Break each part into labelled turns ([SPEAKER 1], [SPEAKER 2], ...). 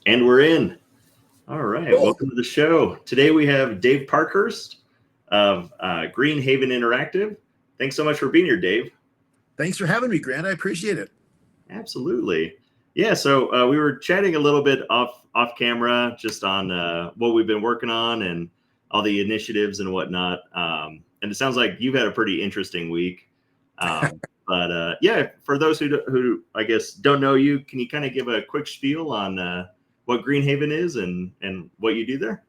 [SPEAKER 1] And we're in. All right.
[SPEAKER 2] Cool.
[SPEAKER 1] Welcome to the show. Today we have Dave Parkhurst of Green Haven Interactive. Thanks so much for being here, Dave.
[SPEAKER 2] Thanks for having me, Grant. I appreciate it.
[SPEAKER 1] Absolutely. Yeah. So we were chatting a little bit off camera, just on what we've been working on and all the initiatives and whatnot. And it sounds like you've had a pretty interesting week. But yeah, for those who I guess don't know you, can you kind of give a quick spiel on what Green Haven is and what you do there?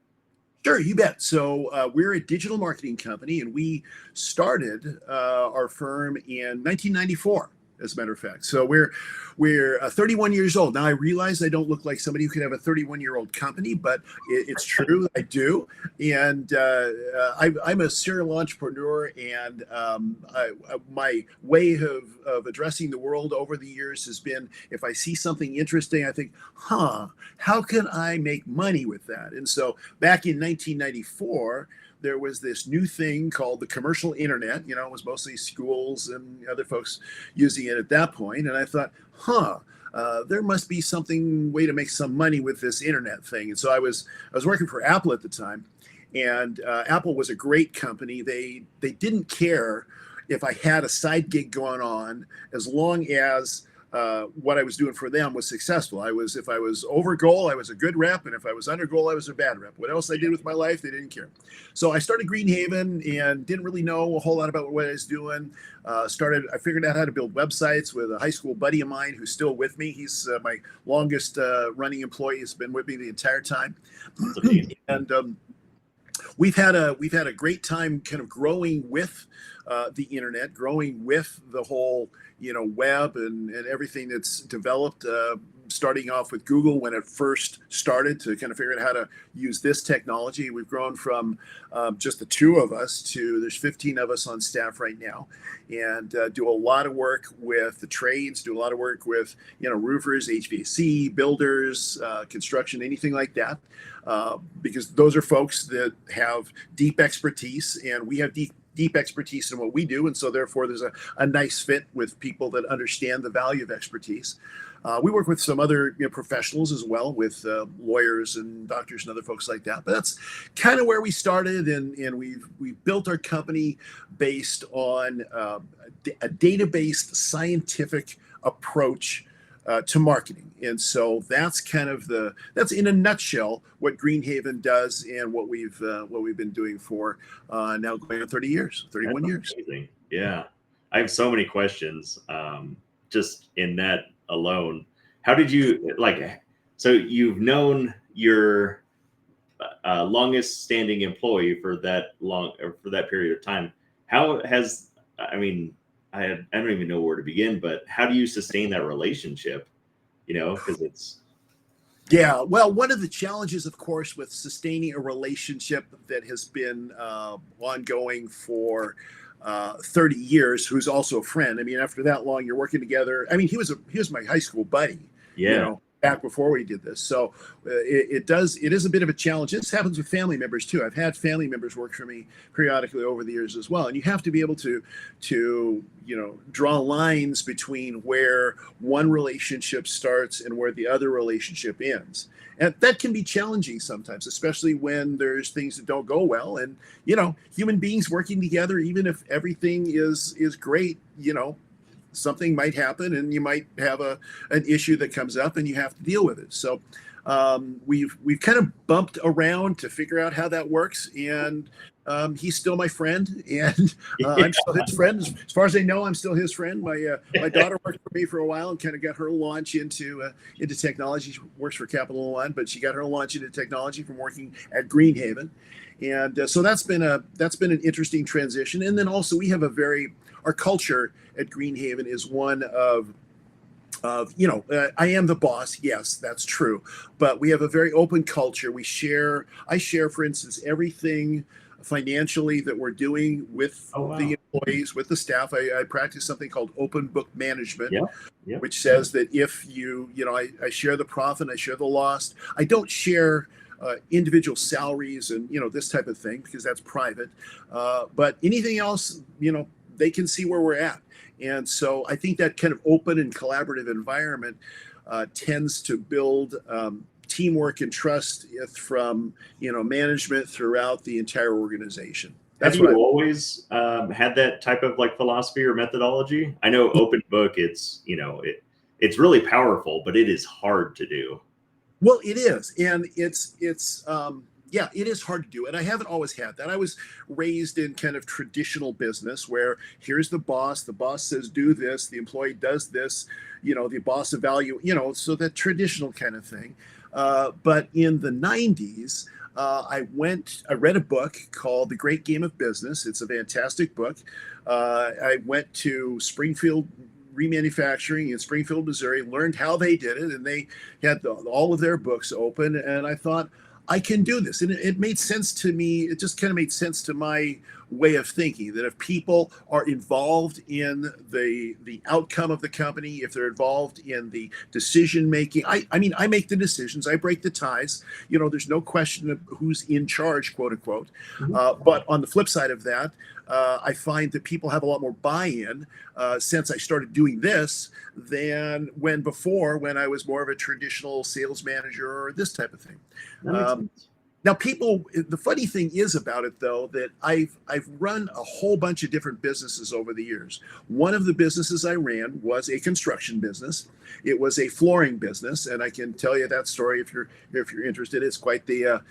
[SPEAKER 2] Sure, you bet. So we're a digital marketing company, and we started our firm in 1994. As a matter of fact, so we're 31 years old now. I realize I don't look like somebody who could have a 31-year-old company, but it's true. I do, and I'm a serial entrepreneur. And my way of addressing the world over the years has been, if I see something interesting, I think, how can I make money with that? And so back in 1994. There was this new thing called the commercial internet. It was mostly schools and other folks using it at that point. And I thought, there must be something way to make some money with this internet thing. And so I was working for Apple at the time, and Apple was a great company. They didn't care if I had a side gig going on, as long as what I was doing for them was successful. If I was over goal, I was a good rep, and if I was under goal, I was a bad rep. What else I did with my life, they didn't care. So I started Green Haven and didn't really know a whole lot about what I was doing. I figured out how to build websites with a high school buddy of mine who's still with me. He's my longest running employee. He's been with me the entire time. And we've had a great time kind of growing with the internet, growing with the whole web and everything that's developed, starting off with Google when it first started to kind of figure out how to use this technology. We've grown from just the two of us to there's 15 of us on staff right now, and do a lot of work with the trades, do a lot of work with roofers, HVAC, builders, construction, anything like that, because those are folks that have deep expertise, and we have deep expertise in what we do. And so therefore there's a nice fit with people that understand the value of expertise. We work with some other professionals as well, with lawyers and doctors and other folks like that. But that's kind of where we started, and we've built our company based on a data-based scientific approach to marketing. And so that's kind of that's in a nutshell what Green Haven does, and what we've been doing for now going on 31 years.
[SPEAKER 1] Amazing. Yeah, I have so many questions just in that alone. How did you so you've known your longest standing employee for that period of time. How has, I don't even know where to begin, but how do you sustain that relationship? Because it's.
[SPEAKER 2] Yeah, well, one of the challenges, of course, with sustaining a relationship that has been ongoing for 30 years, who's also a friend. After that long, you're working together. He was my high school buddy.
[SPEAKER 1] Yeah.
[SPEAKER 2] Back before we did this. So it is a bit of a challenge. This happens with family members too. I've had family members work for me periodically over the years as well. And you have to be able to draw lines between where one relationship starts and where the other relationship ends. And that can be challenging sometimes, especially when there's things that don't go well. And, human beings working together, even if everything is great, something might happen, and you might have an issue that comes up, and you have to deal with it. So we've kind of bumped around to figure out how that works, and he's still my friend, and I'm still his friend. As far as I know, I'm still his friend. My daughter worked for me for a while and kind of got her launch into technology. She works for Capital One, but she got her launch into technology from working at Green Haven. And so that's been an interesting transition. And then also we have our culture at Green Haven is one of I am the boss. Yes, that's true. But we have a very open culture. I share, for instance, everything financially that we're doing with the employees, with the staff. I practice something called open book management, which says that if I share the profit, I share the loss. I don't share individual salaries and this type of thing, because that's private. But anything else, they can see where we're at. And so I think that kind of open and collaborative environment tends to build teamwork and trust from, management throughout the entire organization.
[SPEAKER 1] Have
[SPEAKER 2] That's
[SPEAKER 1] you
[SPEAKER 2] what
[SPEAKER 1] always had that type of like philosophy or methodology? I know open book, it's really powerful, but it is hard to do.
[SPEAKER 2] Well, it is, and yeah, it is hard to do, and I haven't always had that. I was raised in kind of traditional business where here's the boss says do this, the employee does this, the boss evaluate, so that traditional kind of thing. But in the 90s, I read a book called The Great Game of Business. It's a fantastic book. I went to Springfield Remanufacturing in Springfield, Missouri, learned how they did it, and they had all of their books open. And I thought, I can do this. And it made sense to me. It just kind of made sense to my way of thinking that if people are involved in the outcome of the company, if they're involved in the decision making, I mean, I make the decisions, I break the ties. There's no question of who's in charge, quote unquote. But on the flip side of that, I find that people have a lot more buy-in since I started doing this than when I was more of a traditional sales manager or this type of thing. Now, the funny thing is about it, though, that I've run a whole bunch of different businesses over the years. One of the businesses I ran was a construction business. It was a flooring business, and I can tell you that story if you're interested. It's quite the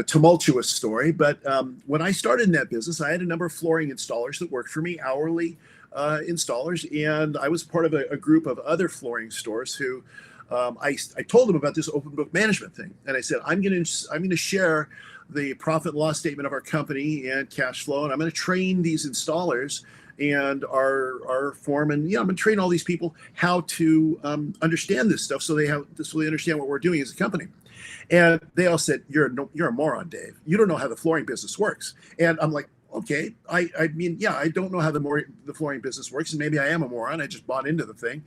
[SPEAKER 2] tumultuous story. But when I started in that business, I had a number of flooring installers that worked for me, hourly installers, and I was part of a group of other flooring stores who I told them about this open book management thing, and I said, I'm going to share the profit and loss statement of our company and cash flow, and I'm going to train these installers and our foreman. I'm going to train all these people how to understand this stuff so they understand what we're doing as a company. And they all said, you're a moron, Dave. You don't know how the flooring business works. And I'm like, okay, I mean, yeah, I don't know how the flooring business works, and maybe I am a moron. I just bought into the thing.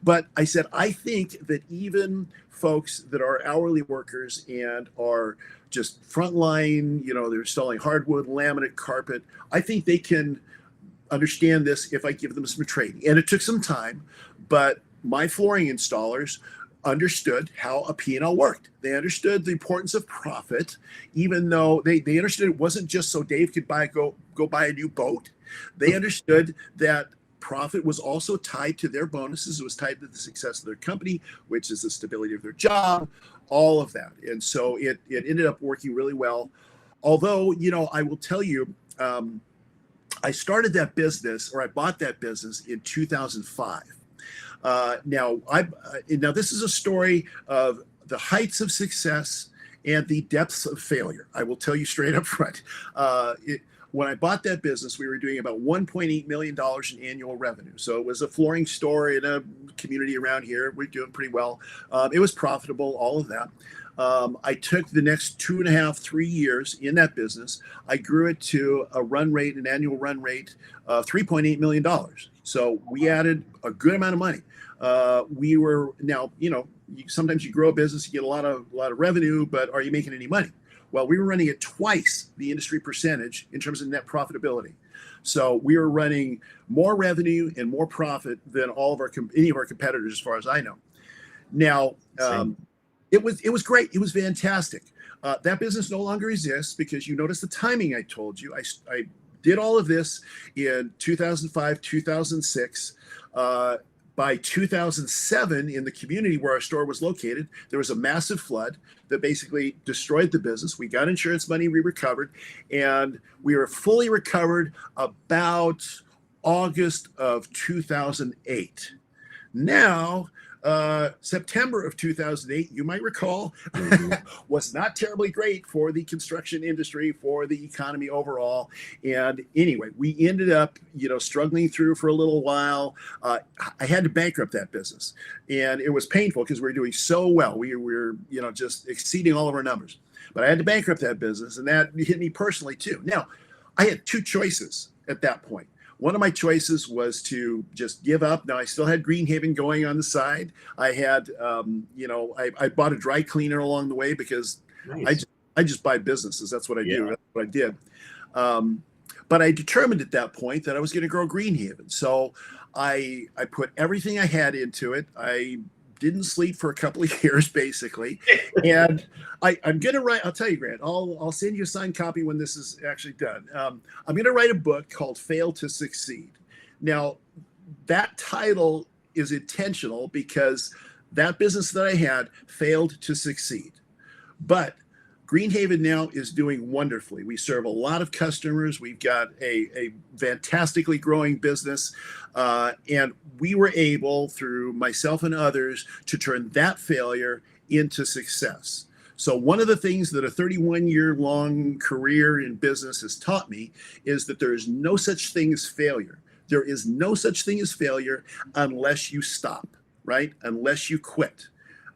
[SPEAKER 2] But I said, I think that even folks that are hourly workers and are just frontline, they're installing hardwood, laminate, carpet, I think they can understand this if I give them some training. And it took some time, but my flooring installers understood how a P&L worked. They understood the importance of profit, even though they understood it wasn't just so Dave could go buy a new boat. They understood that profit was also tied to their bonuses. It was tied to the success of their company, which is the stability of their job, all of that. And so it ended up working really well. Although, I will tell you, I started that business, or I bought that business in 2005. Now this is a story of the heights of success and the depths of failure. I will tell you straight up front. When I bought that business, we were doing about $1.8 million in annual revenue. So it was a flooring store in a community around here. We're doing pretty well. It was profitable, all of that. I took the next 2.5, 3 years in that business. I grew it to an annual run rate of $3.8 million. So we added a good amount of money. We were now, sometimes you grow a business, you get a lot of revenue, but are you making any money? Well, we were running at twice the industry percentage in terms of net profitability. So we were running more revenue and more profit than any of our competitors, as far as I know. Now, it was great. It was fantastic. That business no longer exists because you notice the timing I told you. I did all of this in 2005, 2006. By 2007, in the community where our store was located, there was a massive flood that basically destroyed the business. We got insurance money, we recovered, and we were fully recovered about August of 2008. Now, September of 2008, you might recall, was not terribly great for the construction industry, for the economy overall. And anyway, we ended up, struggling through for a little while. I had to bankrupt that business, and it was painful because we were doing so well. We were, just exceeding all of our numbers. But I had to bankrupt that business, and that hit me personally too. Now, I had two choices at that point. One of my choices was to just give up. Now, I still had Greenhaven going on the side. I had, I bought a dry cleaner along the way because nice. I just buy businesses. That's what I do. That's what I did. But I determined at that point that I was going to grow Greenhaven. So I put everything I had into it. I didn't sleep for a couple of years, basically. And I'm going to write, I'll tell you, Grant, I'll send you a signed copy when this is actually done. I'm going to write a book called Fail to Succeed. Now, that title is intentional because that business that I had failed to succeed. But Greenhaven now is doing wonderfully. We serve a lot of customers. We've got a fantastically growing business. And we were able, through myself and others, to turn that failure into success. So one of the things that a 31-year-long career in business has taught me is that there is no such thing as failure. There is no such thing as failure unless you stop, right? Unless you quit,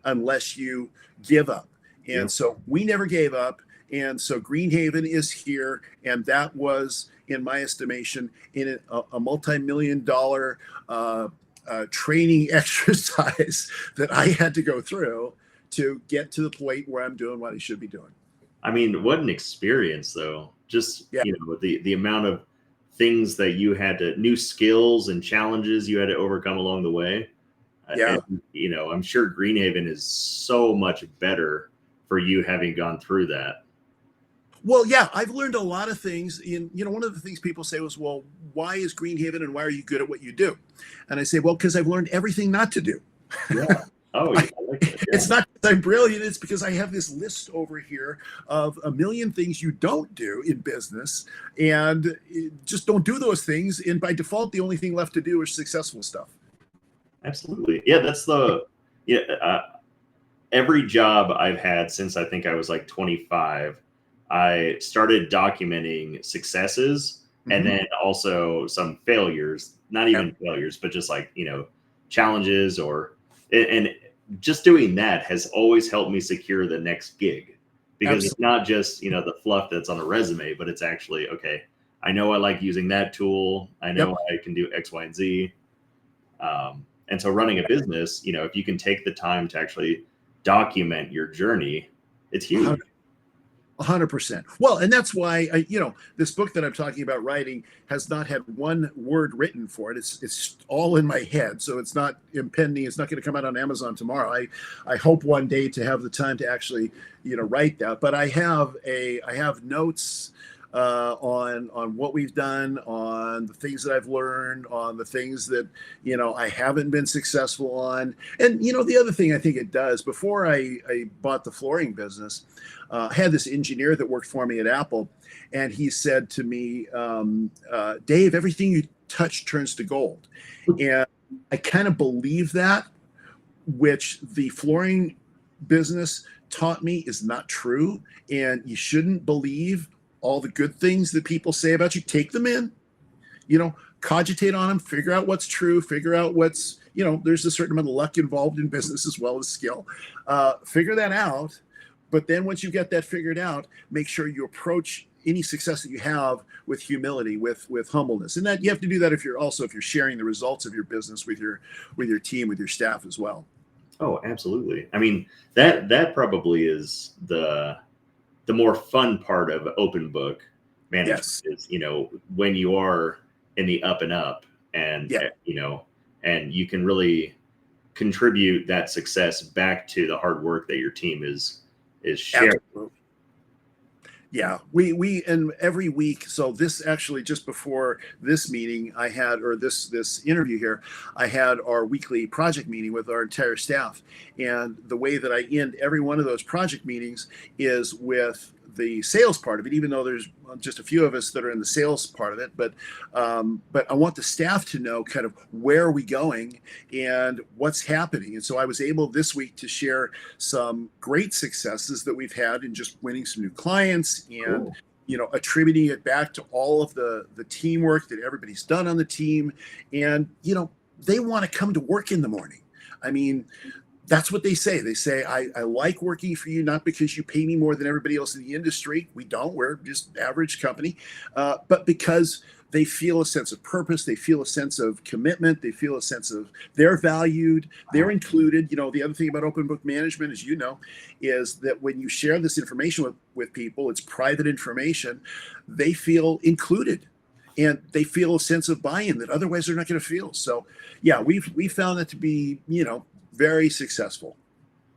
[SPEAKER 2] unless you give up. And so we never gave up. And so Greenhaven is here. And that was, in my estimation, in a multi-million-dollar training exercise that I had to go through to get to the point where I'm doing what I should be doing.
[SPEAKER 1] I mean, what an experience, though. Just, the amount of things that you had to, new skills and challenges you had to overcome along the way.
[SPEAKER 2] Yeah.
[SPEAKER 1] And, I'm sure Greenhaven is so much better for you having gone through that.
[SPEAKER 2] Well, yeah, I've learned a lot of things. One of the things people say was, well, why is Greenhaven and why are you good at what you do? And I say, well, because I've learned everything not to do.
[SPEAKER 1] Yeah. Oh, yeah, I like that. Yeah.
[SPEAKER 2] It's not because I'm brilliant. It's because I have this list over here of a million things you don't do in business, and just don't do those things. And by default, the only thing left to do is successful stuff.
[SPEAKER 1] Absolutely. Yeah, that's every job I've had since I think I was like 25, I started documenting successes and then also some failures, not even failures, but just like, challenges and just doing that has always helped me secure the next gig, because it's not just, the fluff that's on a resume, but it's actually, okay, I know I like using that tool. I know I can do X, Y, and Z. And so running a business, if you can take the time to actually document your journey, it's huge.
[SPEAKER 2] 100%. Well, and that's why this book that I'm talking about writing has not had one word written for it. It's all in my head, so it's not impending. It's not going to come out on Amazon tomorrow. I hope one day to have the time to actually write that. But I have notes on what we've done, on the things that I've learned, on the things that I haven't been successful on. And the other thing I think it does, before I bought the flooring business, I had this engineer that worked for me at Apple, and he said to me, Dave, everything you touch turns to gold. And I kind of believe that, which the flooring business taught me is not true. And you shouldn't believe all the good things that people say about you. Take them in, cogitate on them, figure out what's true, figure out what's, there's a certain amount of luck involved in business as well as skill. Figure that out. But then once you get that figured out, make sure you approach any success that you have with humility, with humbleness. And that you have to do that if you're sharing the results of your business with your team, with your staff as well.
[SPEAKER 1] Oh, absolutely. I mean, that probably is the more fun part of open book management is, when you are in the up and up and, and you can really contribute that success back to the hard work that your team is sharing.
[SPEAKER 2] Absolutely. Yeah, we and every week. So this actually, just before this meeting, I had, or this interview here, I had our weekly project meeting with our entire staff. And the way that I end every one of those project meetings is with the sales part of it, even though there's just a few of us that are in the sales part of it. But I want the staff to know kind of where are we going and what's happening. And so I was able this week to share some great successes that we've had in just winning some new clients and, attributing it back to all of the teamwork that everybody's done on the team. And, they want to come to work in the morning. I mean, that's what they say. They say, I like working for you, not because you pay me more than everybody else in the industry. We don't. We're just average company. But because they feel a sense of purpose. They feel a sense of commitment. They feel a sense of they're valued. They're included. The other thing about open book management, as you know, is that when you share this information with people, it's private information. They feel included. And they feel a sense of buy-in that otherwise they're not going to feel. So, yeah, we found that to be, very successful.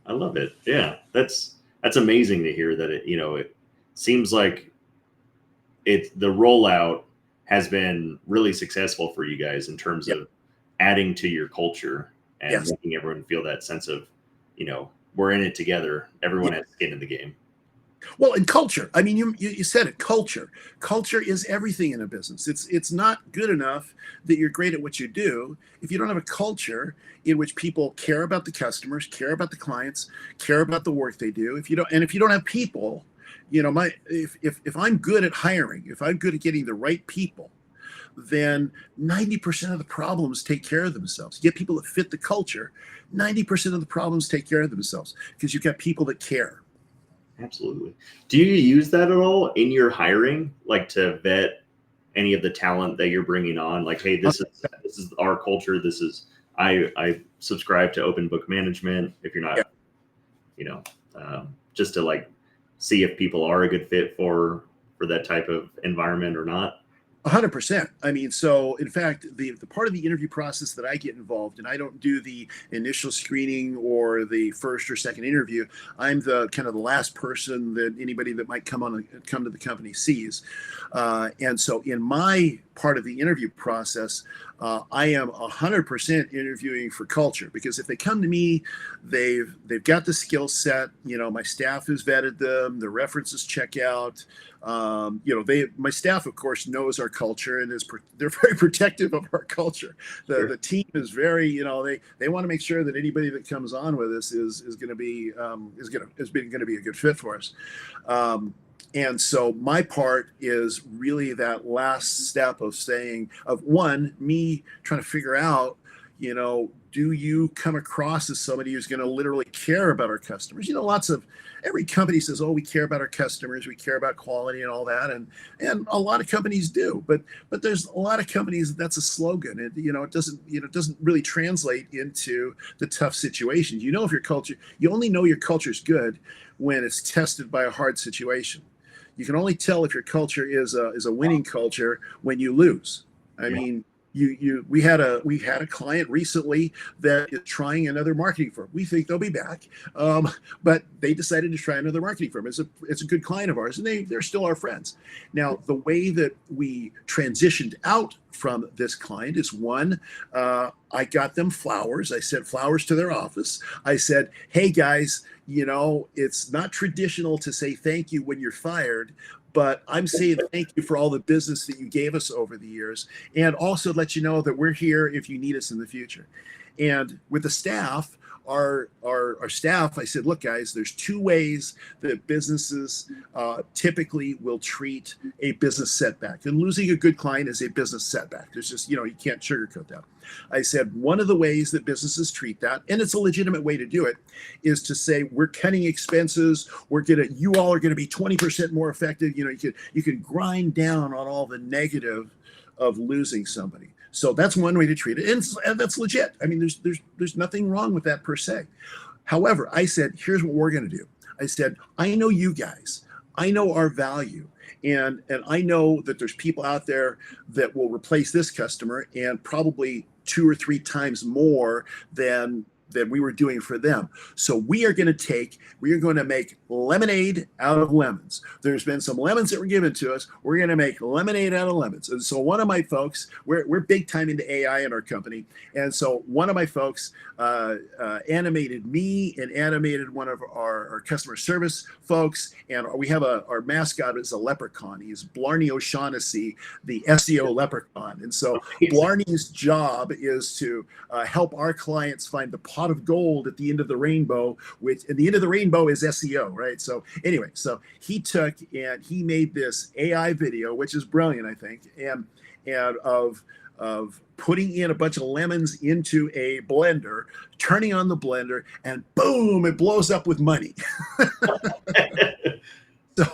[SPEAKER 1] I love it. Yeah, that's amazing to hear that it seems like the rollout has been really successful for you guys in terms
[SPEAKER 2] Yep.
[SPEAKER 1] of adding to your culture and
[SPEAKER 2] Yes.
[SPEAKER 1] making everyone feel that sense of, we're in it together. Everyone has skin in the game.
[SPEAKER 2] Well, and culture. I mean, you said it. Culture. Culture is everything in a business. It's not good enough that you're great at what you do if you don't have a culture in which people care about the customers, care about the clients, care about the work they do. If you don't have people, if I'm good at hiring, if I'm good at getting the right people, then 90% of the problems take care of themselves. You get people that fit the culture, 90% of the problems take care of themselves because you've got people that care.
[SPEAKER 1] Absolutely. Do you use that at all in your hiring, like to vet any of the talent that you're bringing on? Like, hey, this is our culture. This is I subscribe to open book management. If you're
[SPEAKER 2] Yeah.
[SPEAKER 1] not, just to like see if people are a good fit for that type of environment or not.
[SPEAKER 2] 100%. I mean, so in fact, the part of the interview process that I get involved in, I don't do the initial screening or the first or second interview. I'm the kind of the last person that anybody that might come to the company sees. And so in my part of the interview process, I am 100% interviewing for culture, because if they come to me, they've got the skill set. My staff has vetted them, the references check out. My staff, of course, knows our culture and they're very protective of our culture. The team is very, they want to make sure that anybody that comes on with us is going to be going to be a good fit for us. And so my part is really that last step of me trying to figure out, do you come across as somebody who's going to literally care about our customers? Every company says, oh, we care about our customers, we care about quality and all that. And a lot of companies do, but there's a lot of companies that's a slogan. It doesn't really translate into the tough situations. If your culture, you only know your culture is good when it's tested by a hard situation. You can only tell if your culture is a winning culture when you lose. I mean, we had a client recently that is trying another marketing firm. We think they'll be back, but they decided to try another marketing firm. It's a good client of ours, and they're still our friends. Now, the way that we transitioned out from this client is one. I got them flowers. I sent flowers to their office. I said, hey guys, it's not traditional to say thank you when you're fired, but I'm saying thank you for all the business that you gave us over the years, and also let you know that we're here if you need us in the future. And with the staff, our staff, I said, look, guys, there's two ways that businesses typically will treat a business setback. And losing a good client is a business setback. There's just, you can't sugarcoat that. I said, one of the ways that businesses treat that, and it's a legitimate way to do it, is to say, we're cutting expenses. You all are going to be 20% more effective. You can grind down on all the negative of losing somebody. So that's one way to treat it, and that's legit. I mean, there's nothing wrong with that per se. However, I said, here's what we're going to do. I said, I know you guys. I know our value. And I know that there's people out there that will replace this customer and probably 2 or 3 times more than we were doing for them. So we are going to make lemonade out of lemons. There's been some lemons that were given to us. We're going to make lemonade out of lemons. And so one of my folks, we're big time into AI in our company. And so one of my folks animated me and animated one of our customer service folks. And we have our mascot is a leprechaun. He's Blarney O'Shaughnessy, the SEO leprechaun. And so Blarney's job is to help our clients find the pot of gold at the end of the rainbow, and the end of the rainbow is SEO, right? So anyway, so he took and he made this AI video, which is brilliant, I think, and of putting in a bunch of lemons into a blender, turning on the blender, and boom, it blows up with money. So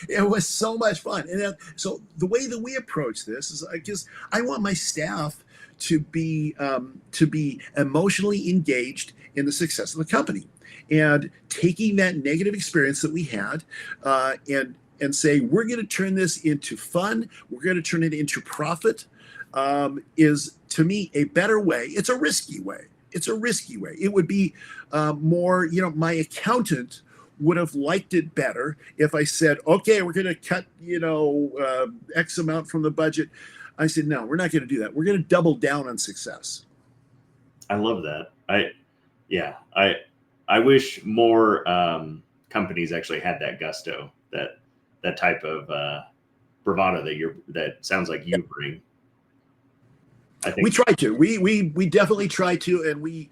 [SPEAKER 2] it was so much fun. And so the way that we approach this is because I want my staff to be emotionally engaged in the success of the company, and taking that negative experience that we had and say, we're going to turn this into fun. We're going to turn it into profit, is to me a better way. It's a risky way, it's a risky way. It would be more, my accountant would have liked it better if I said, okay, we're going to cut, X amount from the budget. I said, no, we're not going to do that. We're going to double down on success.
[SPEAKER 1] I love that. I wish more companies actually had that gusto, that type of bravado that sounds like you bring. I think
[SPEAKER 2] we try to. We definitely try to, and we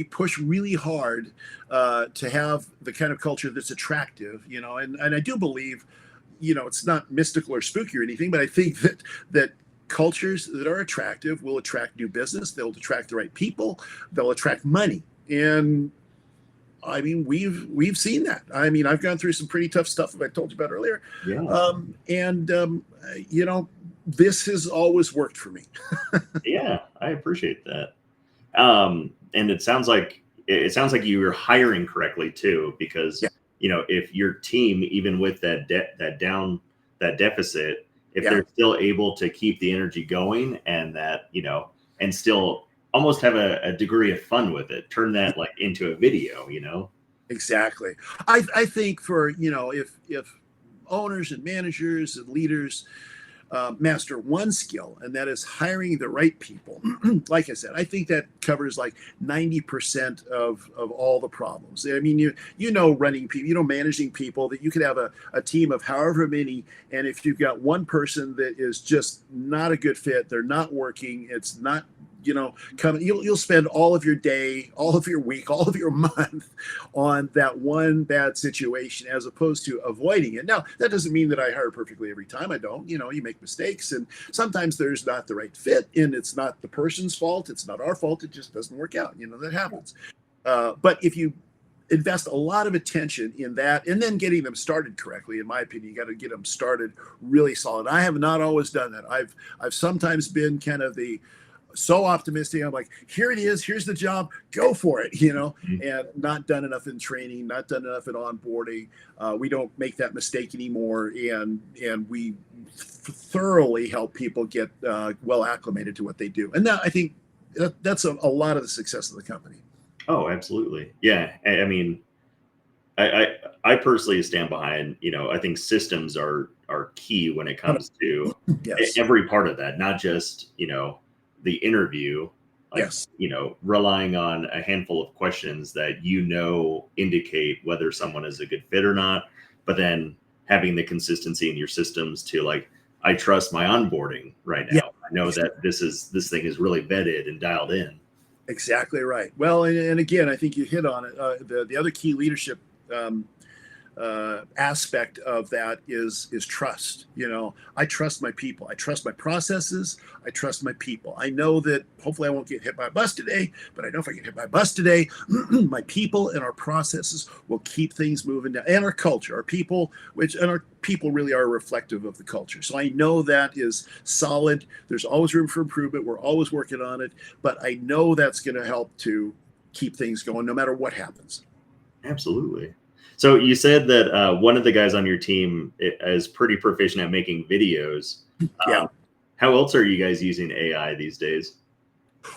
[SPEAKER 2] push really hard to have the kind of culture that's attractive. And I do believe, it's not mystical or spooky or anything, but I think that cultures that are attractive will attract new business. They'll attract the right people. They'll attract money. And I mean, we've seen that. I mean, I've gone through some pretty tough stuff that I told you about earlier.
[SPEAKER 1] Yeah.
[SPEAKER 2] This has always worked for me.
[SPEAKER 1] Yeah, I appreciate that. And it sounds like you were hiring correctly too, because if your team, even with that deficit, if they're still able to keep the energy going and that, and still almost have a degree of fun with it, turn that like into a video,
[SPEAKER 2] Exactly. I think for, if owners and managers and leaders master one skill, and that is hiring the right people. Like I said, I think that covers like 90% of all the problems. I mean, running people, managing people, that you could have a team of however many, and if you've got one person that is just not a good fit, they're not working, it's not, you'll spend all of your day, all of your week, all of your month on that one bad situation, as opposed to avoiding it. Now, that doesn't mean that I hire perfectly every time. I don't. You make mistakes, and sometimes there's not the right fit, and it's not the person's fault. It's not our fault. It just doesn't work out. That happens. But if you invest a lot of attention in that, and then getting them started correctly, in my opinion, you got to get them started really solid. I have not always done that. I've sometimes been kind of so optimistic. I'm like, here it is, here's the job, go for it, and not done enough in training, not done enough in onboarding. We don't make that mistake anymore, and we thoroughly help people get well acclimated to what they do. And that, I think that's a lot of the success of the company.
[SPEAKER 1] Oh, absolutely. Yeah. I mean, I personally stand behind, I think systems are key when it comes to every part of that, not just, the interview, relying on a handful of questions that indicate whether someone is a good fit or not, but then having the consistency in your systems to I trust my onboarding right now. I know that this thing is really vetted and dialed in.
[SPEAKER 2] Exactly right. Well, and again, I think you hit on it. The other key leadership aspect of that is trust. I trust my people. I trust my processes. I trust my people. I know that hopefully I won't get hit by a bus today, but I know if I get hit by a bus today, my people and our processes will keep things moving down. And our culture, our people really are reflective of the culture. So I know that is solid. There's always room for improvement. We're always working on it, but I know that's going to help to keep things going no matter what happens.
[SPEAKER 1] Absolutely. So you said that one of the guys on your team is pretty proficient at making videos. How else are you guys using AI these days?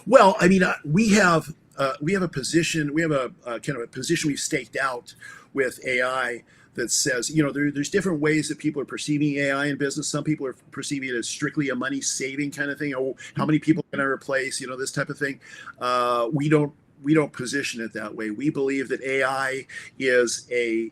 [SPEAKER 2] Well, I mean, we have a position. We have a kind of a position we've staked out with AI that says, there's different ways that people are perceiving AI in business. Some people are perceiving it as strictly a money saving kind of thing. Oh, how many people can I replace? This type of thing. We don't position it that way. We believe that AI is a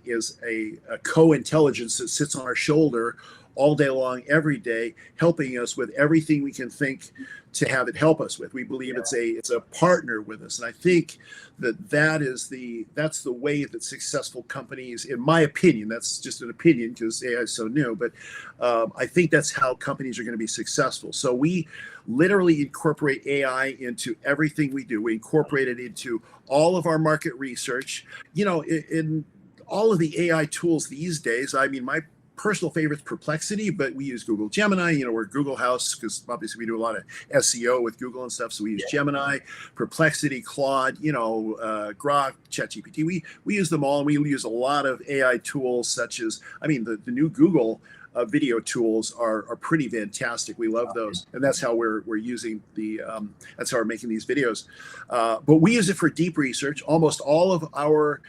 [SPEAKER 2] co-intelligence that sits on our shoulder all day long, every day, helping us with everything we can think to have it help us with. We believe it's a partner with us, and I think that's the way that successful companies, in my opinion, that's just an opinion because AI is so new, but I think that's how companies are going to be successful. So we literally incorporate AI into everything we do. We incorporate it into all of our market research. In all of the AI tools these days, I mean, my personal favorite is Perplexity, but we use Google Gemini. We're Google House because obviously we do a lot of SEO with Google and stuff. So we use Gemini, Perplexity, Claude, Grok, ChatGPT. We use them all, and we use a lot of AI tools such as, the new Google video tools are pretty fantastic. We love those, and that's how we're using that's how we're making these videos. But we use it for deep research. Almost all of our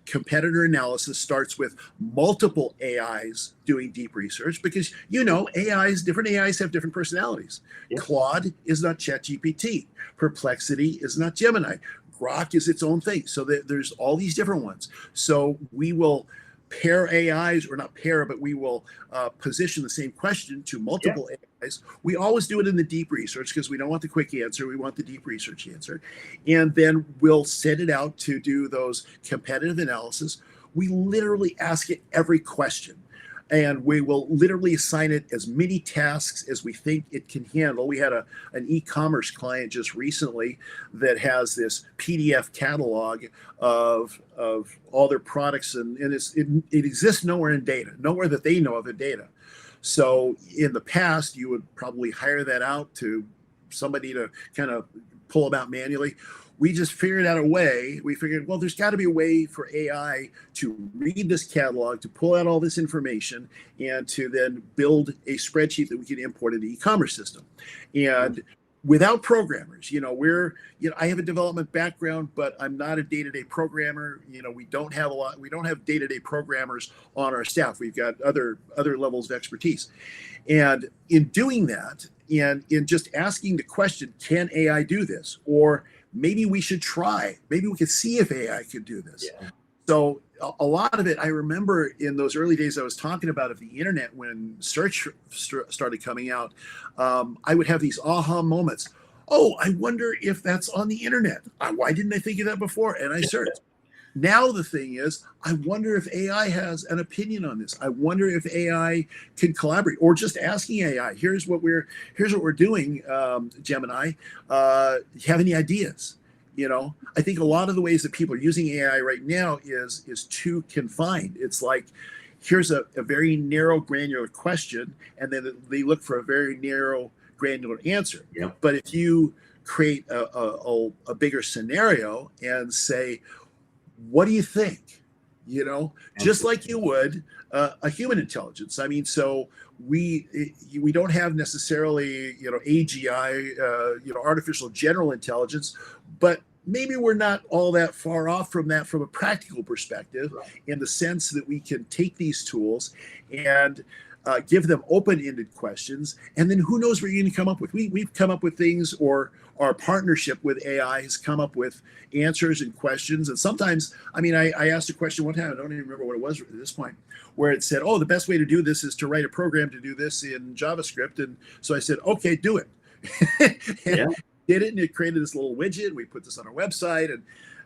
[SPEAKER 2] competitor analysis starts with multiple AIs doing deep research, because different AIs have different personalities.
[SPEAKER 1] Yeah.
[SPEAKER 2] Claude is not ChatGPT. Perplexity is not Gemini. Grok is its own thing. So there's all these different ones. So we will pair AIs, or not pair, but we will position the same question to multiple AIs. We always do it in the deep research because we don't want the quick answer. We want the deep research answer. And then we'll send it out to do those competitive analysis. We literally ask it every question. And we will literally assign it as many tasks as we think it can handle. We had an e-commerce client just recently that has this PDF catalog of all their products, and it exists nowhere in data, nowhere that they know of in data. So in the past, you would probably hire that out to somebody to kind of pull them out manually. We just figured out a way. We figured, well, there's got to be a way for AI to read this catalog, to pull out all this information, and to then build a spreadsheet that we can import into the e-commerce system. And without programmers, I have a development background, but I'm not a day-to-day programmer. We don't have day-to-day programmers on our staff. We've got other levels of expertise. And in doing that, and in just asking the question, can AI do this? Or maybe we should try. Maybe we could see if AI could do this. Yeah. So a lot of it, I remember in those early days I was talking about of the internet, when search started coming out, I would have these aha moments. Oh, I wonder if that's on the internet. Why didn't I think of that before? And I searched. Now the thing is, I wonder if AI has an opinion on this. I wonder if AI can collaborate, or just asking AI, here's what we're doing, Gemini. You have any ideas? I think a lot of the ways that people are using AI right now is too confined. It's like, here's a very narrow, granular question, and then they look for a very narrow, granular answer.
[SPEAKER 1] Yep.
[SPEAKER 2] But if you create a bigger scenario and say, what do you think? Just like you would a human intelligence. I mean, so we don't have necessarily, AGI, artificial general intelligence, but maybe we're not all that far off from that from a practical perspective, right, in the sense that we can take these tools and give them open-ended questions, and then who knows what you're going to come up with. We've come up with things, or our partnership with AI has come up with answers and questions. And sometimes, I asked a question one time, I don't even remember what it was at this point, where it said, oh, the best way to do this is to write a program to do this in JavaScript. And so I said, okay, do it. And did it, and it created this little widget. We put this on our website,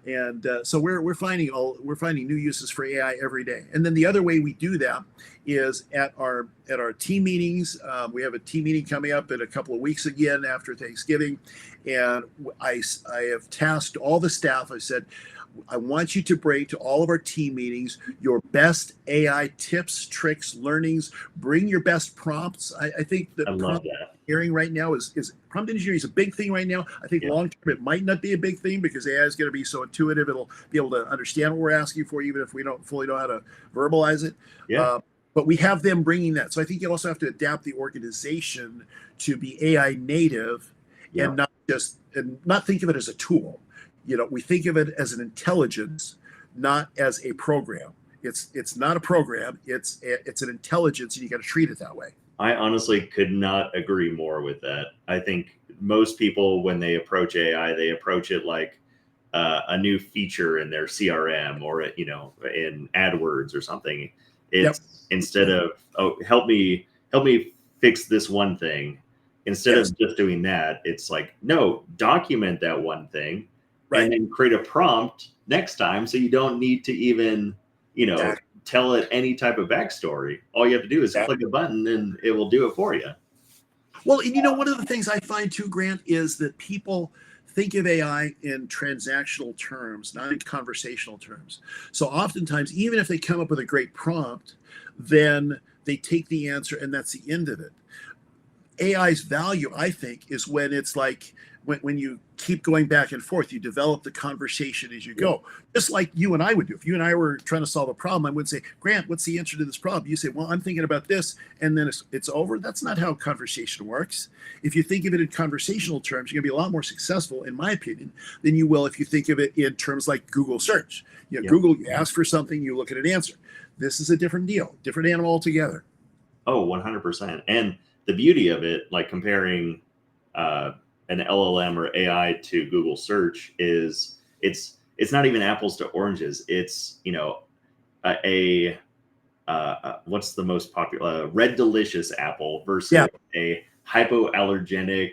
[SPEAKER 2] and so we're finding new uses for AI every day. And then the other way we do that is at our team meetings. We have a team meeting coming up in a couple of weeks again after Thanksgiving, and I have tasked all the staff. I said, I want you to bring to all of our team meetings your best AI tips, tricks, learnings. Bring your best prompts. I think that prompt engineering right now is prompt engineering is a big thing right now. I think long term it might not be a big thing, because AI is going to be so intuitive. It'll be able to understand what we're asking for, even if we don't fully know how to verbalize it. Yeah. But we have them bringing that. So I think you also have to adapt the organization to be AI native, and not think of it as a tool. We think of it as an intelligence, not as a program. It's not a program. It's an intelligence, and you got to treat it that way.
[SPEAKER 1] I honestly could not agree more with that. I think most people, when they approach AI, they approach it like a new feature in their CRM, or in AdWords or something. It's instead of, oh, help me fix this one thing. Instead of just doing that, it's like, no, document that one thing. Right. And then create a prompt next time, so you don't need to even, tell it any type of backstory. All you have to do is click a button, and it will do it for you.
[SPEAKER 2] Well, and one of the things I find too, Grant, is that people think of AI in transactional terms, not in conversational terms. So oftentimes, even if they come up with a great prompt, then they take the answer and that's the end of it. AI's value, I think, is when it's like when you keep going back and forth, you develop the conversation as you
[SPEAKER 1] Yeah.
[SPEAKER 2] go. Just like you and I would do. If you and I were trying to solve a problem, I would say, Grant, what's the answer to this problem? You say, well, I'm thinking about this, and then it's over. That's not how conversation works. If you think of it in conversational terms, you're gonna be a lot more successful, in my opinion, than you will if you think of it in terms like Google search. You know,
[SPEAKER 1] Yeah.
[SPEAKER 2] Google, you ask for something, you look at an answer. This is a different deal, different animal altogether.
[SPEAKER 1] Oh, 100%. And the beauty of it, like comparing uh, an LLM or AI to Google search, is it's not even apples to oranges. It's, a what's the most popular, red delicious apple
[SPEAKER 2] Yeah.
[SPEAKER 1] versus a hypoallergenic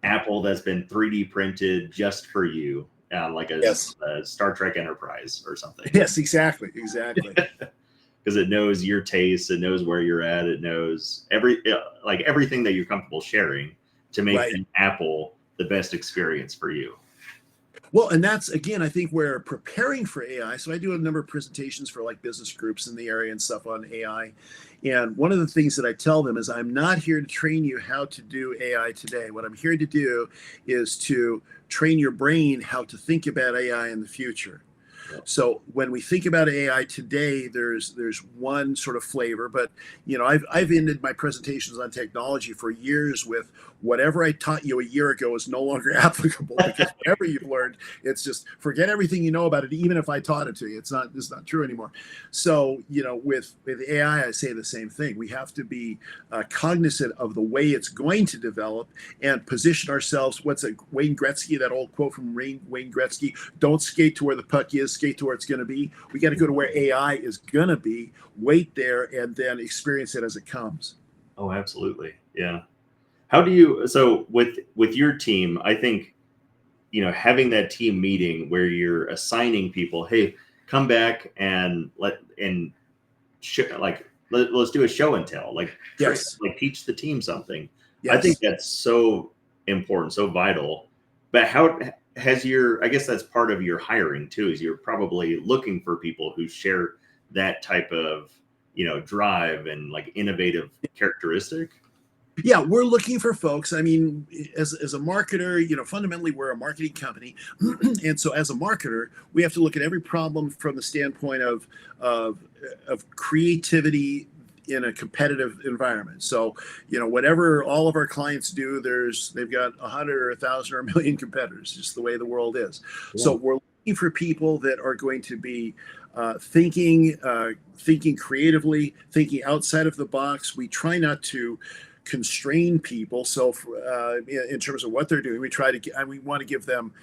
[SPEAKER 1] apple that's been 3D printed just for you, like
[SPEAKER 2] Yes.
[SPEAKER 1] a Star Trek Enterprise or something.
[SPEAKER 2] Yes, exactly. Exactly.
[SPEAKER 1] Because it knows your taste, it knows where you're at, it knows like everything that you're comfortable sharing to make
[SPEAKER 2] Right.
[SPEAKER 1] an apple the best experience for you.
[SPEAKER 2] Well, and that's again, I think we're preparing for AI. So I do a number of presentations for like business groups in the area and stuff on AI. And one of the things that I tell them is I'm not here to train you how to do AI today. What I'm here to do is to train your brain how to think about AI in the future.
[SPEAKER 1] Yeah.
[SPEAKER 2] So when we think about AI today, there's one sort of flavor, but I've ended my presentations on technology for years with whatever I taught you a year ago is no longer applicable, because whatever you've learned, it's just forget everything you know about it, even if I taught it to you. It's not true anymore. So with AI, I say the same thing. We have to be cognizant of the way it's going to develop and position ourselves. What's it, Wayne Gretzky, that old quote from Wayne Gretzky, don't skate to where the puck is, skate to where it's going to be. We got to go to where AI is going to be, wait there, and then experience it as it comes.
[SPEAKER 1] Oh, absolutely. Yeah. How do you, so with your team, I think, having that team meeting where you're assigning people, hey, come back and let's do a show and tell,
[SPEAKER 2] Yes.
[SPEAKER 1] like teach the team something. I
[SPEAKER 2] Yes.
[SPEAKER 1] think that's so important, so vital. But how has I guess that's part of your hiring too, is you're probably looking for people who share that type of, drive and like innovative characteristic.
[SPEAKER 2] Yeah, we're looking for folks. I mean, as a marketer, fundamentally we're a marketing company, and so as a marketer, we have to look at every problem from the standpoint of creativity in a competitive environment. So, whatever all of our clients do, they've got 100 or 1,000 or 1,000,000 competitors, just the way the world is.
[SPEAKER 1] Yeah.
[SPEAKER 2] So we're looking for people that are going to be thinking creatively, thinking outside of the box. We try not to constrain people. So in terms of what they're doing, we want to give them,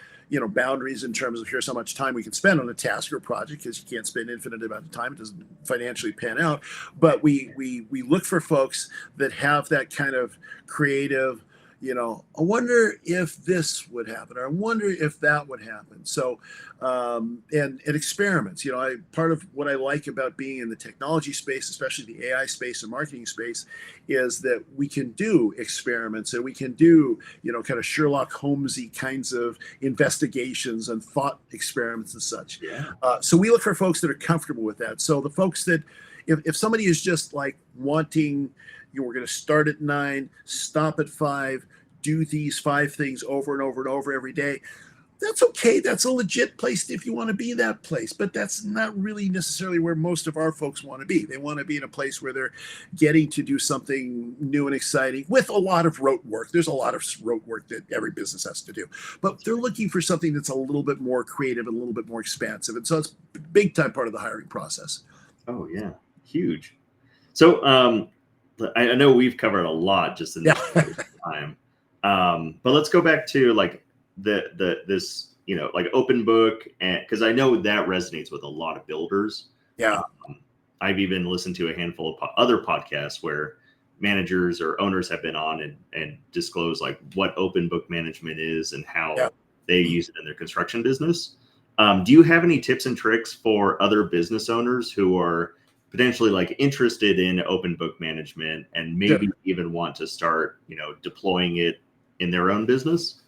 [SPEAKER 2] boundaries in terms of here's how much time we can spend on a task or project, because you can't spend infinite amount of time. It doesn't financially pan out. But we look for folks that have that kind of creative, I wonder if this would happen, or I wonder if that would happen. So, and experiments, part of what I like about being in the technology space, especially the AI space and marketing space, is that we can do experiments, and we can do, kind of Sherlock Holmesy kinds of investigations and thought experiments and such.
[SPEAKER 1] Yeah.
[SPEAKER 2] So we look for folks that are comfortable with that. So the folks that, if somebody is just like wanting, we're going to start at 9, stop at 5, do these 5 things over and over and over every day, that's okay. That's a legit place if you want to be that place. But that's not really necessarily where most of our folks want to be. They want to be in a place where they're getting to do something new and exciting with a lot of rote work. There's a lot of rote work that every business has to do. But they're looking for something that's a little bit more creative and a little bit more expansive. And so it's a big time part of the hiring process.
[SPEAKER 1] Oh, yeah. Huge. So I know we've covered a lot just in this time. But let's go back to like this, like open book, and because I know that resonates with a lot of builders.
[SPEAKER 2] Yeah.
[SPEAKER 1] I've even listened to a handful of other podcasts where managers or owners have been on and disclose like what open book management is and how they use it in their construction business. Do you have any tips and tricks for other business owners who are potentially like interested in open book management and maybe even want to start, deploying it in their own business?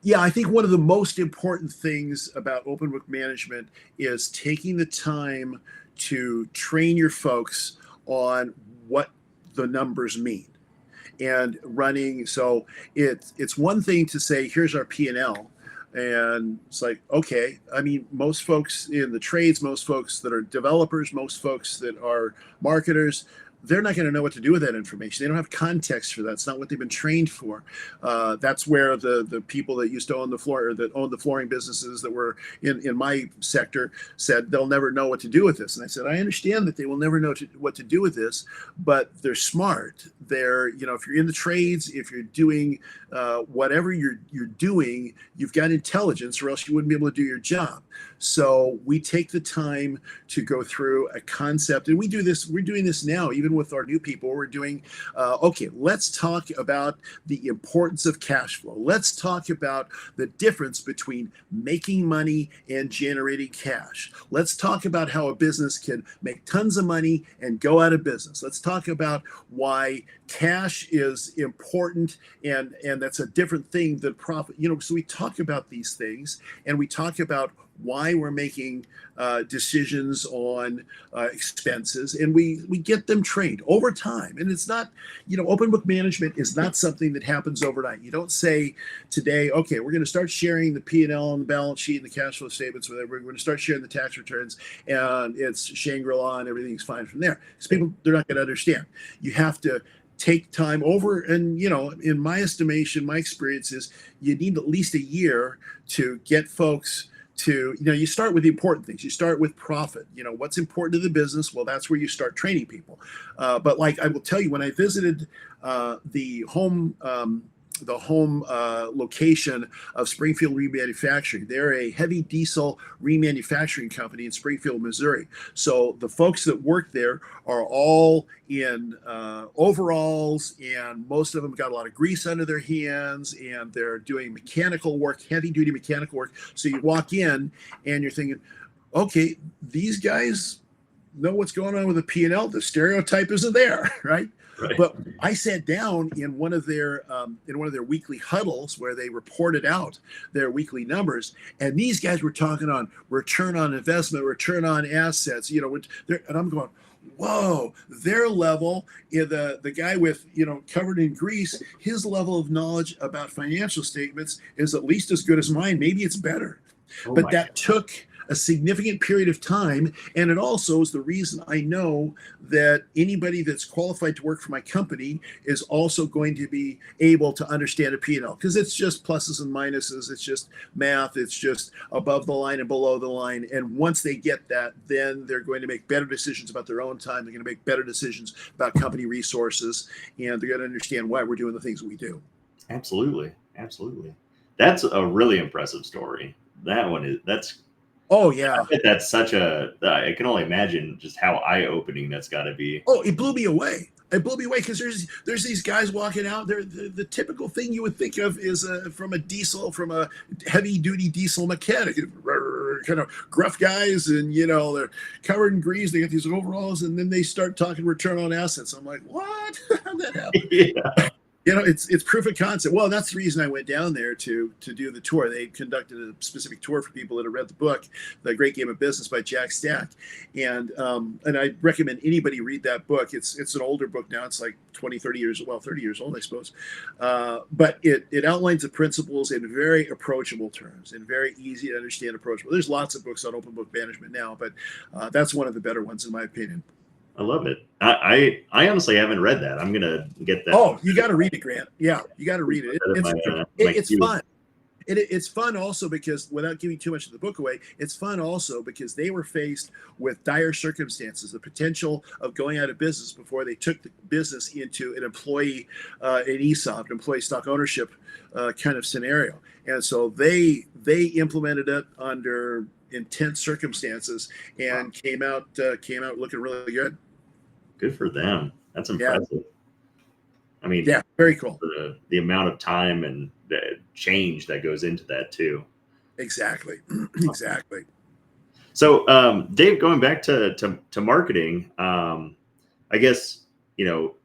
[SPEAKER 2] Yeah, I think one of the most important things about open book management is taking the time to train your folks on what the numbers mean. and running. So it's one thing to say, here's our P&L. And it's like, okay, I mean, most folks in the trades, most folks that are developers, most folks that are marketers, they're not going to know what to do with that information. They don't have context for that. It's not what they've been trained for. That's where the people that used to own the floor, or that owned the flooring businesses that were in my sector, said they'll never know what to do with this. And I said, I understand that they will never know what to do with this, but they're smart. They're, you know, if you're in the trades, if you're doing whatever you're doing, you've got intelligence, or else you wouldn't be able to do your job. So we take the time to go through a concept, and we do this. We're doing this now, even with our new people. We're doing, okay, let's talk about the importance of cash flow. Let's talk about the difference between making money and generating cash. Let's talk about how a business can make tons of money and go out of business. Let's talk about why cash is important, and that's a different thing than profit. You know, so we talk about these things, and we talk about why we're making decisions on expenses, and we get them trained over time. And it's not, you know, open book management is not something that happens overnight. You don't say today, okay, we're going to start sharing the P&L and the balance sheet and the cash flow statements, whatever. We're going to start sharing the tax returns, and it's Shangri-La and everything's fine from there. Because people, they're not going to understand. You have to take time over, and, you know, in my estimation, my experience is you need at least a year to get folks to, you know, you start with the important things. You start with profit. You know, what's important to the business? Well, that's where you start training people. But like I will tell you, when I visited the home location of Springfield Remanufacturing. They're a heavy diesel remanufacturing company in Springfield, Missouri. So the folks that work there are all in overalls, and most of them got a lot of grease under their hands, and they're doing mechanical work, heavy duty mechanical work. So you walk in and you're thinking, okay, these guys know what's going on with the P&L. The stereotype isn't there, right?
[SPEAKER 1] Right.
[SPEAKER 2] But I sat down in one of their weekly huddles where they reported out their weekly numbers, and these guys were talking on return on investment, return on assets, you know, and I'm going, whoa, their level, the guy with, you know, covered in grease, his level of knowledge about financial statements is at least as good as mine. Maybe it's better. But that took a significant period of time. And it also is the reason I know that anybody that's qualified to work for my company is also going to be able to understand a P&L, because it's just pluses and minuses. It's just math. It's just above the line and below the line. And once they get that, then they're going to make better decisions about their own time. They're going to make better decisions about company resources, and they're going to understand why we're doing the things that we do.
[SPEAKER 1] Absolutely. Absolutely. That's a really impressive story. That's
[SPEAKER 2] Oh yeah.
[SPEAKER 1] I bet that's I can only imagine just how eye-opening that's got to be.
[SPEAKER 2] Oh, it blew me away. It blew me away, because there's these guys walking out. They're the typical thing you would think of is from a heavy duty diesel mechanic, kind of gruff guys, and, you know, they're covered in grease. They got these overalls, and then they start talking return on assets. I'm like, what? How'd that happen?
[SPEAKER 1] Yeah.
[SPEAKER 2] You know, it's proof of concept. Well, that's the reason I went down there to do the tour. They conducted a specific tour for people that have read the book, The Great Game of Business by Jack Stack. And I recommend anybody read that book. It's an older book now. It's like 20, 30 years, well, 30 years old, I suppose. But it outlines the principles in very approachable terms, in very easy to understand approachable. There's lots of books on open book management now, but that's one of the better ones in my opinion.
[SPEAKER 1] I love it. I honestly haven't read that. I'm gonna get that.
[SPEAKER 2] Oh, you got to read it, Grant. Yeah, you got to read it. It's fun. It's fun also because, without giving too much of the book away, it's fun also because they were faced with dire circumstances, the potential of going out of business before they took the business into an employee, an ESOP, an employee stock ownership kind of scenario. And so they implemented it under intense circumstances and came out looking really good.
[SPEAKER 1] Good for them. That's impressive. Yeah. I mean,
[SPEAKER 2] yeah, very cool.
[SPEAKER 1] The amount of time and the change that goes into that too.
[SPEAKER 2] Exactly. Exactly.
[SPEAKER 1] So, Dave, going back to marketing, I guess, you know,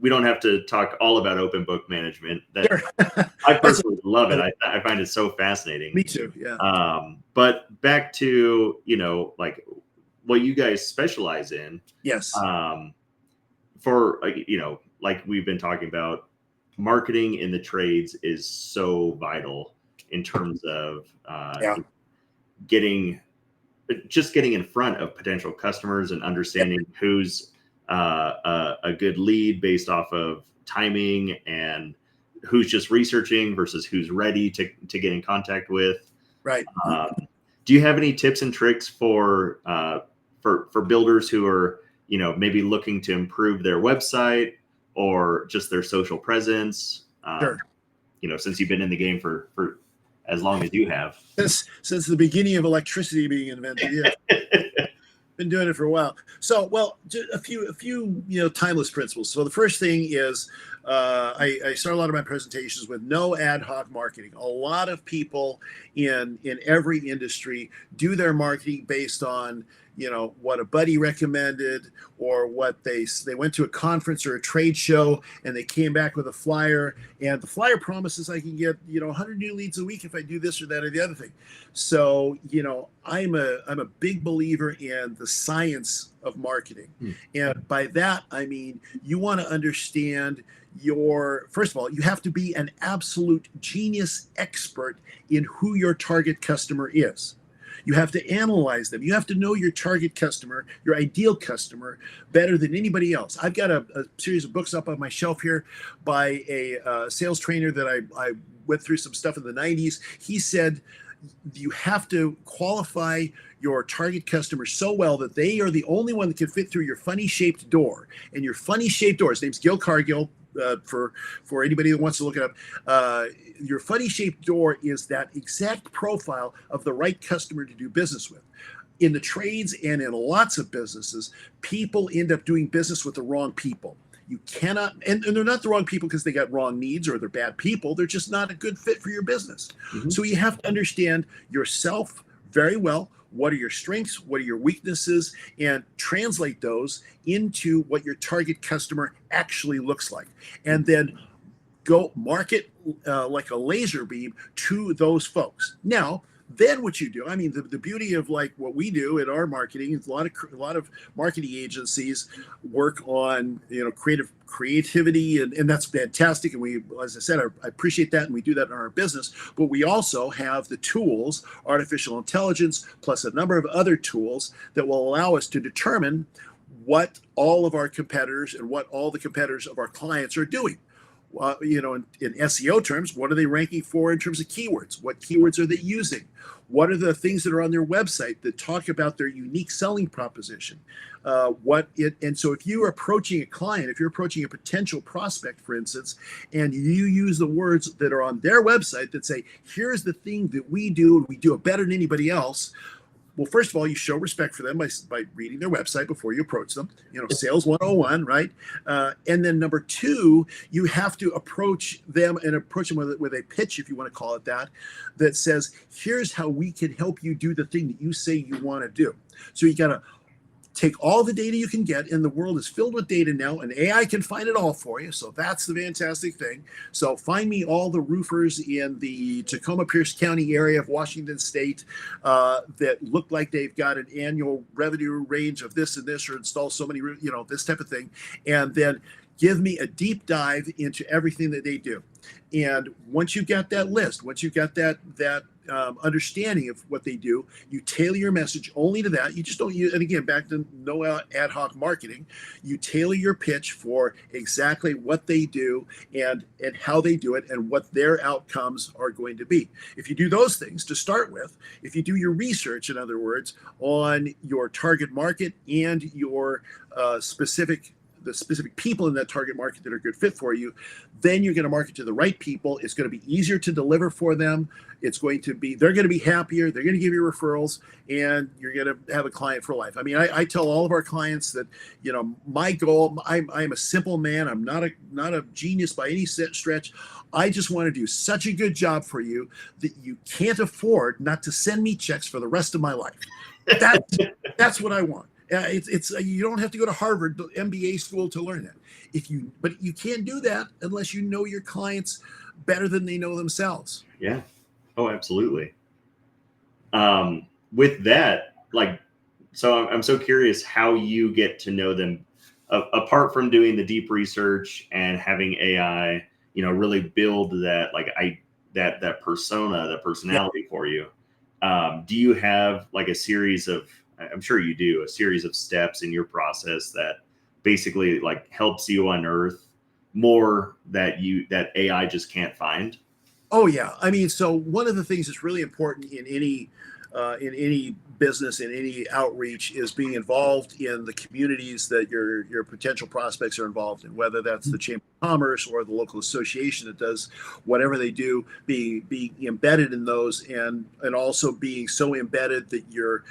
[SPEAKER 1] we don't have to talk all about open book management. Sure. I personally love it. I find it so fascinating.
[SPEAKER 2] Me too. Yeah.
[SPEAKER 1] But back to, you know, like what you guys specialize in.
[SPEAKER 2] Yes.
[SPEAKER 1] For, you know, like we've been talking about, marketing in the trades is so vital in terms of getting in front of potential customers and understanding who's a good lead based off of timing, and who's just researching versus who's ready to get in contact with.
[SPEAKER 2] Right.
[SPEAKER 1] Do you have any tips and tricks for builders who are, maybe looking to improve their website or just their social presence?
[SPEAKER 2] Sure.
[SPEAKER 1] Since you've been in the game for as long as you have.
[SPEAKER 2] Since the beginning of electricity being invented, yeah. Been doing it for a while. So, well, a few timeless principles. So the first thing is, I start a lot of my presentations with no ad hoc marketing. A lot of people in every industry do their marketing based on what a buddy recommended, or what they went to a conference or a trade show and they came back with a flyer, and the flyer promises I can get 100 new leads a week if I do this or that or the other thing. So I'm a big believer in the science of marketing. And by that I mean, you want to understand first of all, you have to be an absolute genius expert in who your target customer is. You have to analyze them. You have to know your target customer, your ideal customer, better than anybody else. I've got a series of books up on my shelf here by a sales trainer that I went through some stuff in the 90s. He said you have to qualify your target customer so well that they are the only one that can fit through your funny shaped door. And your funny shaped door, his name's Gil Cargill, for anybody that wants to look it up, your funny shaped door is that exact profile of the right customer to do business with. In the trades and in lots of businesses, people end up doing business with the wrong people. You cannot, and they're not the wrong people because they got wrong needs or they're bad people. They're just not a good fit for your business. So you have to understand yourself very well. What are your strengths? What are your weaknesses? And translate those into what your target customer actually looks like. And then go market like a laser beam to those folks. Now, then what you do, I mean, the beauty of like what we do in our marketing is a lot of marketing agencies work on, creativity, and that's fantastic. And we, as I said, I appreciate that, and we do that in our business. But we also have the tools, artificial intelligence, plus a number of other tools that will allow us to determine what all of our competitors and what all the competitors of our clients are doing. In SEO terms, what are they ranking for in terms of keywords? What keywords are they using? What are the things that are on their website that talk about their unique selling proposition? And so if you're approaching a client, if you're approaching a potential prospect, for instance, and you use the words that are on their website that say, here's the thing that we do, and we do it better than anybody else. Well, first of all, you show respect for them by reading their website before you approach them, sales 101, right? And then number two, you have to approach them with a pitch, if you want to call it that says, here's how we can help you do the thing that you say you want to do. So you got to take all the data you can get, and the world is filled with data now, and AI can find it all for you. So that's the fantastic thing. So find me all the roofers in the Tacoma Pierce County area of Washington State that look like they've got an annual revenue range of this and this, or install so many, this type of thing. And then give me a deep dive into everything that they do. And once you've got that list, once you've got that understanding of what they do, you tailor your message only to that. You just don't use, and again, back to no ad hoc marketing, you tailor your pitch for exactly what they do and how they do it and what their outcomes are going to be. If you do those things to start with, if you do your research, in other words, on your target market and your the specific people in that target market that are a good fit for you, then you're going to market to the right people. It's going to be easier to deliver for them. They're going to be happier. They're going to give you referrals, and you're going to have a client for life. I mean, I tell all of our clients that, my goal, I'm a simple man. I'm not a genius by any stretch. I just want to do such a good job for you that you can't afford not to send me checks for the rest of my life. That's what I want. It's you don't have to go to Harvard MBA school to learn that. But you can't do that unless you know your clients better than they know themselves.
[SPEAKER 1] Yeah. Oh, absolutely. With that, so I'm so curious how you get to know them apart from doing the deep research and having AI, really build that that persona, that personality for you. Do you have like a series of, I'm sure you do, a series of steps in your process that basically like helps you unearth more that AI just can't find?
[SPEAKER 2] Oh yeah, I mean, so one of the things that's really important in any business, in any outreach, is being involved in the communities that your potential prospects are involved in, whether that's the Chamber of Commerce or the local association that does whatever they do, being embedded in those, and also being so embedded that you're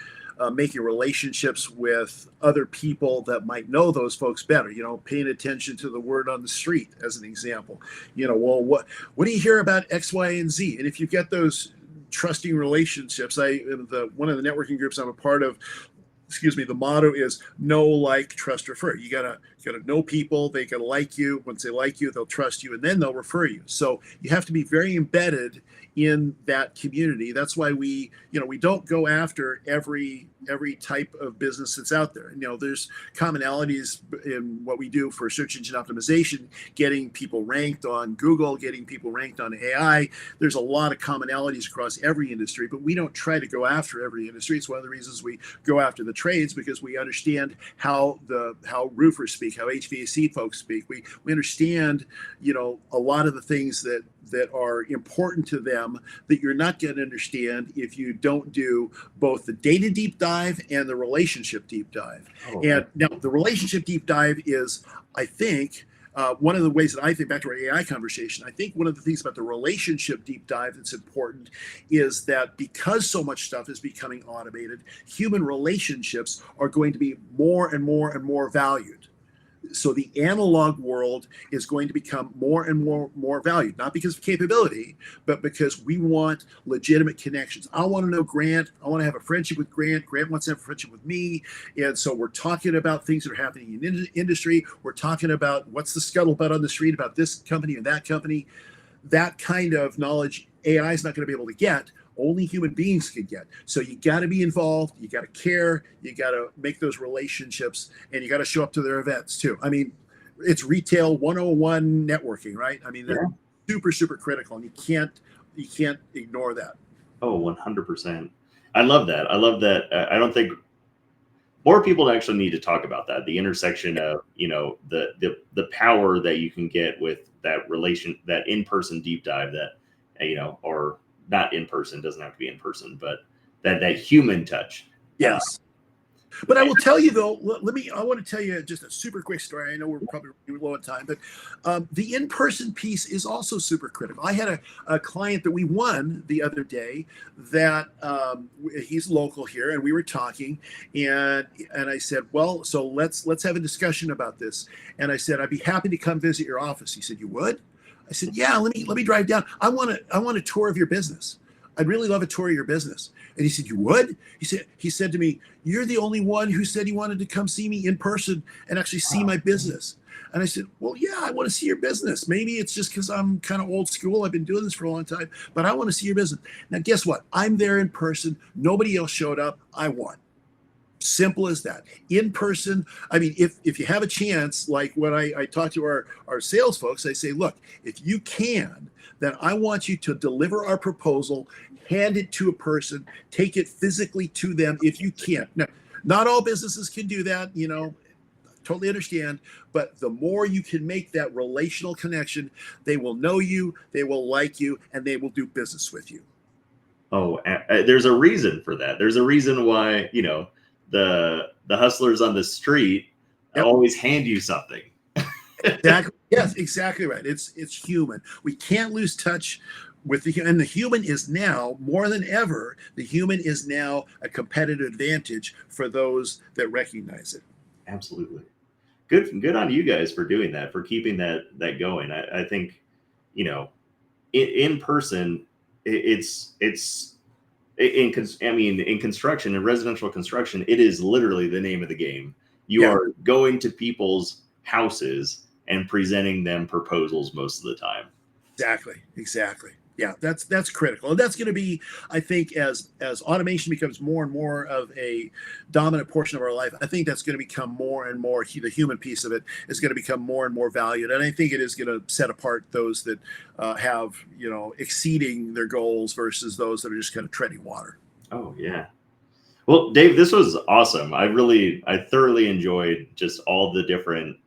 [SPEAKER 2] making relationships with other people that might know those folks better. Paying attention to the word on the street, as an example. Well, what do you hear about X, Y, and Z? And if you get those trusting relationships, one of the networking groups I'm a part of, the motto is know, like, trust, refer. You gotta know people. They gotta like you. Once they like you, they'll trust you, and then they'll refer you. So you have to be very embedded in that community. That's why we don't go after every type of business that's out there. There's commonalities in what we do for search engine optimization, getting people ranked on Google, getting people ranked on AI. There's a lot of commonalities across every industry, but we don't try to go after every industry. It's one of the reasons we go after the trades, because we understand how roofers speak, how HVAC folks speak. We understand, a lot of the things that are important to them that you're not going to understand if you don't do both the data deep dive and the relationship deep dive. Oh, and now the relationship deep dive is, I think, one of the ways that I think, back to our AI conversation, I think one of the things about the relationship deep dive that's important is that because so much stuff is becoming automated, human relationships are going to be more and more and more valued. So the analog world is going to become more and more valued, not because of capability, but because we want legitimate connections. I want to know Grant. I want to have a friendship with Grant. Grant wants to have a friendship with me. And so we're talking about things that are happening in industry. We're talking about what's the scuttlebutt on the street about this company and that company. That kind of knowledge AI is not going to be able to get. Only human beings can get. So you got to be involved. You got to care. You got to make those relationships, and you got to show up to their events too. I mean, it's retail 101 networking, right? I mean, they're super, super critical, and you can't ignore that.
[SPEAKER 1] Oh, 100%. I love that. I love that. I don't think more people actually need to talk about that. The intersection of, the power that you can get with that in-person deep dive that, or not in person, doesn't have to be in person, but that human touch.
[SPEAKER 2] Yes. But I will tell you though, I want to tell you just a super quick story. I know we're probably low on time, but the in-person piece is also super critical. I had a client that we won the other day that he's local here, and we were talking, and I said, well, so let's have a discussion about this. And I said, I'd be happy to come visit your office. He said, you would? I said, yeah, let me drive down. I want a tour of your business. I'd really love a tour of your business. And he said, you would? He said to me, you're the only one who said he wanted to come see me in person and actually see my business. And I said, well, yeah, I want to see your business. Maybe it's just because I'm kind of old school. I've been doing this for a long time, but I want to see your business. Now, guess what? I'm there in person. Nobody else showed up. I won. Simple as that. In person. I mean, if you have a chance, like when I talk to our sales folks, I say, look, if you can, then I want you to deliver our proposal, hand it to a person, take it physically to them if you can. Now, not all businesses can do that, totally understand, but the more you can make that relational connection, they will know you, they will like you, and they will do business with you.
[SPEAKER 1] Oh, there's a reason for that. There's a reason why, the hustlers on the street always hand you something.
[SPEAKER 2] Exactly. Yes, exactly right. It's human. We can't lose touch with and the human is now more than ever. The human is now a competitive advantage for those that recognize it.
[SPEAKER 1] Absolutely. Good on you guys for doing that, for keeping that going. I think, in person, in construction and residential construction, it is literally the name of the game. You are going to people's houses and presenting them proposals most of the time.
[SPEAKER 2] Exactly. Yeah, that's critical, and that's going to be, I think, as automation becomes more and more of a dominant portion of our life, I think that's going to become more and more, the human piece of it is going to become more and more valued, and I think it is going to set apart those that have, exceeding their goals versus those that are just kind of treading water.
[SPEAKER 1] Oh yeah. Well, Dave, this was awesome. I thoroughly enjoyed just all the different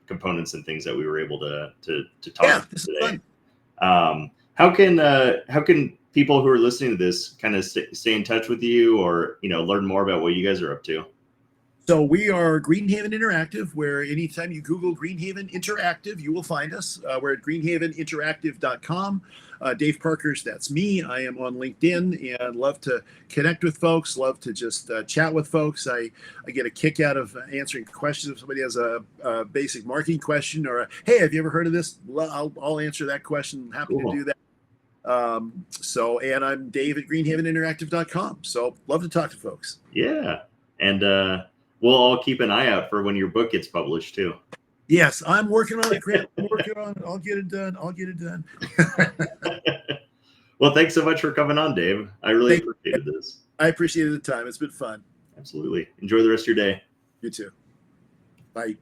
[SPEAKER 1] components and things that we were able to talk about
[SPEAKER 2] this
[SPEAKER 1] today.
[SPEAKER 2] is fun.
[SPEAKER 1] How can people who are listening to this kind of stay in touch with you, or learn more about what you guys are up to?
[SPEAKER 2] So we are Greenhaven Interactive, where anytime you Google Greenhaven Interactive, you will find us. We're at greenhaveninteractive.com. Dave Parkhurst, that's me. I am on LinkedIn and love to connect with folks, love to just chat with folks. I get a kick out of answering questions. If somebody has a basic marketing question or, hey, have you ever heard of this? I'll answer that question. I'm happy to do that. And I'm Dave at greenhaveninteractive.com. So love to talk to folks.
[SPEAKER 1] Yeah. And we'll all keep an eye out for when your book gets published too.
[SPEAKER 2] Yes, I'm working on it, Chris. I'm working on it. I'll get it done.
[SPEAKER 1] Well, thanks so much for coming on, Dave. I really appreciated this.
[SPEAKER 2] I appreciated the time. It's been fun.
[SPEAKER 1] Absolutely. Enjoy the rest of your day.
[SPEAKER 2] You too. Bye.